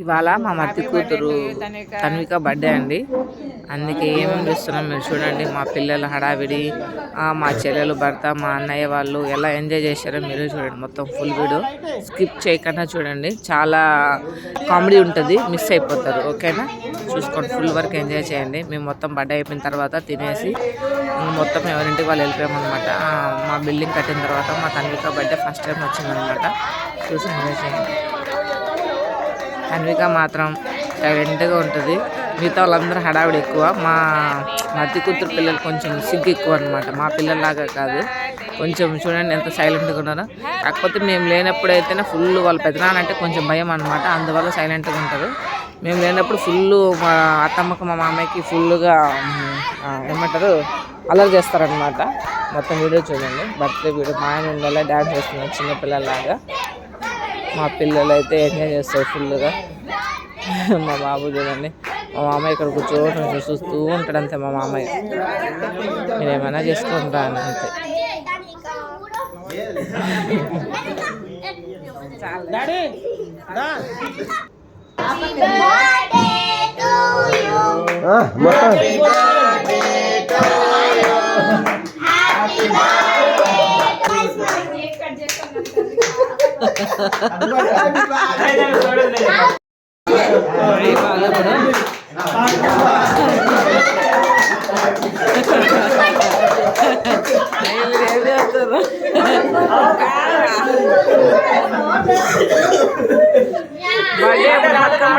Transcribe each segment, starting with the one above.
ఇవాళ మా మత్తి కూతురు తన్విక బర్త్డే అండి. అందుకే ఏమేమి చేస్తున్నాం మీరు చూడండి. మా పిల్లల హడావిడి, మా చెల్లెలు భర్త, మా అన్నయ్య వాళ్ళు ఎలా ఎంజాయ్ చేశారో మీరు చూడండి. మొత్తం ఫుల్ వీడియో స్కిప్ చేయకుండా చూడండి. చాలా కామెడీ ఉంటుంది, మిస్ అయిపోతారు. ఓకేనా, చూసుకోండి, ఫుల్ వరకు ఎంజాయ్ చేయండి. మేము మొత్తం బర్త్డే అయిపోయిన తర్వాత తినేసి మొత్తం ఎవరింటికి వాళ్ళు వెళ్ళిపోయామన్నమాట. మా బిల్డింగ్ కట్టిన తర్వాత మా తన్విక బర్త్డే ఫస్ట్ టైం వచ్చిందనమాట. చూసి ఎంజాయ్ చేయండి. తన్విక మాత్రం సైలెంట్గా ఉంటుంది. మిగతా వాళ్ళందరూ హడావిడి ఎక్కువ. మా మధ్య కూతురు పిల్లలు కొంచెం సిగ్గు ఎక్కువ అనమాట. మా పిల్లల్లాగా కాదు, కొంచెం చూడండి ఎంత సైలెంట్గా ఉన్నారో. కాకపోతే మేము లేనప్పుడైతేనే ఫుల్ వాళ్ళ పెద్దనాన్న అంటే కొంచెం భయం అనమాట, అందువల్ల సైలెంట్గా ఉంటారు. మేము లేనప్పుడు ఫుల్ మా అత్తమ్మకి మా మామయ్యకి ఫుల్గా ఏమంటారు అల్లరి చేస్తారనమాట. మొత్తం వీడియో చూడండి. బర్త్డే వీడియో మా ఆయన ఉండేలా డ్యాన్స్ చేస్తున్నారు చిన్నపిల్లలాగా. మా పిల్లలు అయితే ఎంజాయ్ చేస్తారు ఫుల్గా. మా బాబు చూడండి, మా మామయ్య ఇక్కడ కూర్చోని చూస్తూ ఉంటాడు అంతే. మా మామయ్య మీరేమైనా చేసుకుంటా అని అంతే.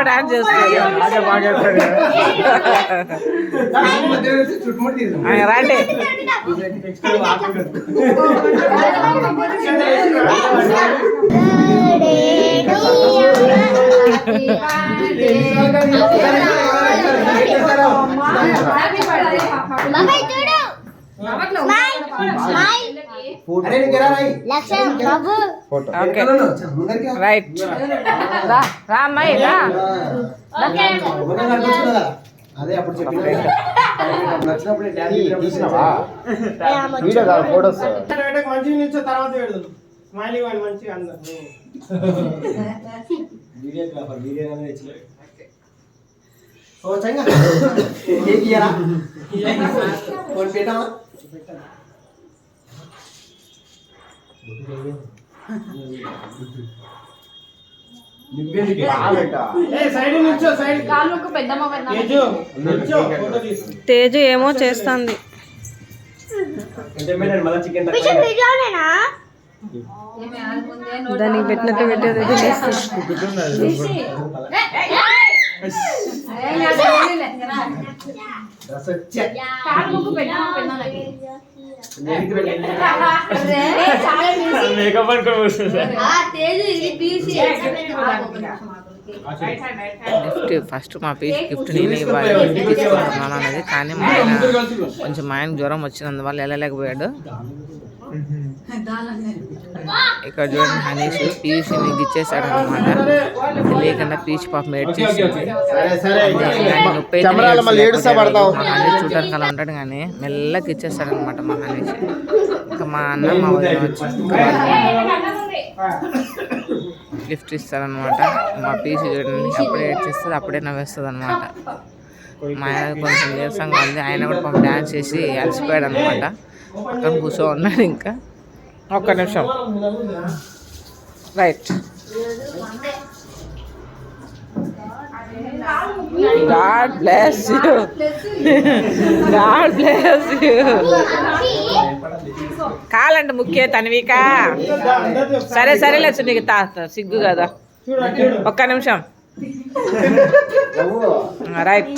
డాన్స్ చేస్తాడు రాండి. రైట్ రా అమ్మాయి రా. అదే అప్పుడు నచ్చినప్పుడు ఫోటోస్ మంచిగా నిల్చో తర్వాత పెడదాం. స్మైలింగ్ వాళ్ళు మంచిగా అందరు వీడియోగ్రాఫర్ వీడియో తేజు ఏమో చేస్తుంది. దానికి పెట్టినట్టు పెట్టేది గిఫ్ట్ ఫస్ట్ మా పీస్ గిఫ్ట్ నేనే ఇవ్వాలి తీసుకున్నాను అనేది. కానీ మా ఆయన కొంచెం మా ఆయనకు జ్వరం వచ్చినందువల్ల వెళ్ళలేకపోయాడు. ఇక్కడ చూడండి, హనీష్ పీస్ నీకు ఇచ్చేసాడు అనమాట. లేకుండా పీచ్ పాపం ఏడ్చేసింది. హనీష్ చూడడానికి అలా ఉంటాడు కానీ మెల్లకి ఇచ్చేస్తాడు అనమాట మా హనీష్. ఇంకా మా అన్న మా వదిన వచ్చి గిఫ్ట్ ఇస్తారనమాట. మా పీస్ చూడండి అప్పుడే ఏడ్చేస్తుంది, అప్పుడే నవ్వేస్తుంది అనమాట. మా ఆయన కొంచెం నీరసంగా ఉంది. ఆయన కూడా పాపం డ్యాన్స్ చేసి అలసిపోయాడు అనమాట. అక్కడ కూర్చో ఉన్నాడు. ఇంకా ఒక్క నిమిషం. Right. God bless you. God bless you. కాలండి ముఖ్య తన్విక. సరే సరేలే నీకు సిగ్గు కదా. ఒక్క నిమిషం. రైట్.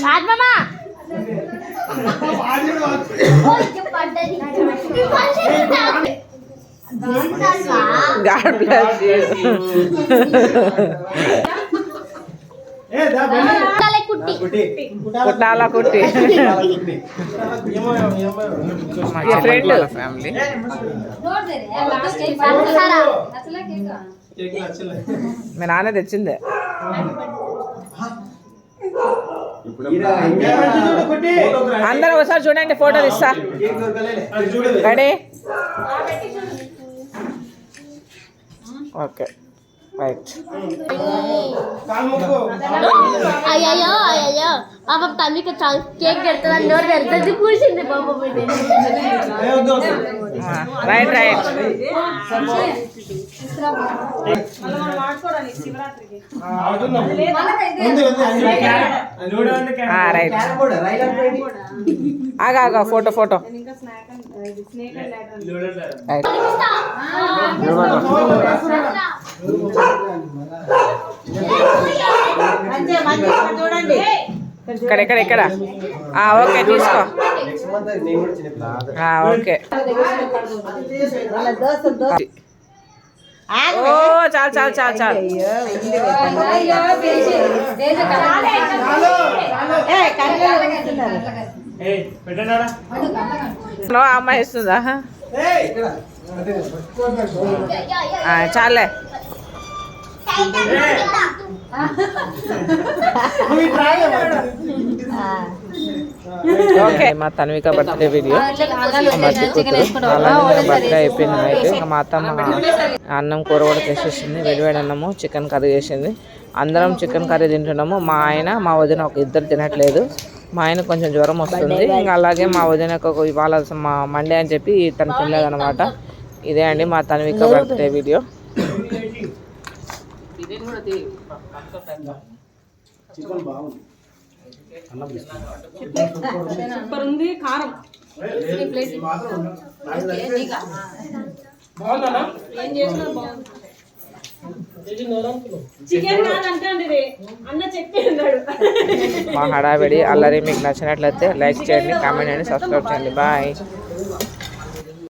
God bless you. కుట్టాల కుట్టి మా ఫ్రెండ్ ఫ్యామిలీ. మీ నాన్న తెచ్చిందే. అందరూ ఒకసారి చూడండి, ఫోటో తీస్తా. రెడీ? ఓకే. రైట్. కాలు మొక్కు. అయ్యో అయ్యో పాప తల్లికి కేక్ పెడతా నోరు వెళ్తుంది పూసింది పాప రైట్ రైట్. రైట్. ఆగా ఫోటో ఫోటో. ఇక్కడ ఇక్కడ ఇక్కడ. ఓకే తీసుకో. ఓకే. ఓ చాలు చాలు చాలు చాలు. అమ్మాయి ఇస్తుందా? చాలే. ఓకే. మా తన్విక బర్త్డే వీడియో మధ్య కూతురు అలాగే బర్త్డే అయిపోయింది. అయితే మా అత్తమ్మ అన్నం కూర కూడా చేసేసింది. వేడివేడి అన్నము చికెన్ కర్రీ చేసింది. అందరం చికెన్ కర్రీ తింటున్నాము. మా ఆయన మా వదిన ఒక ఇద్దరు తినట్లేదు. మా ఆయన కొంచెం జ్వరం వస్తుంది. ఇంకా అలాగే మా వదినకు ఇవాళ మా మండే అని చెప్పి తను తినలేదన్నమాట. ఇదే అండి మా తన్విక బర్త్డే వీడియో. సూపర్ ఉంది కారం. ఏం చేసినా బాగుంది. చికెన్ కాదంటే అన్న చెప్పి అన్నాడు. మా హడావిడి అల్లరి మీకు నచ్చినట్లయితే లైక్ చేయండి, కామెంట్ చేయండి, సబ్స్క్రైబ్ చేయండి. బాయ్.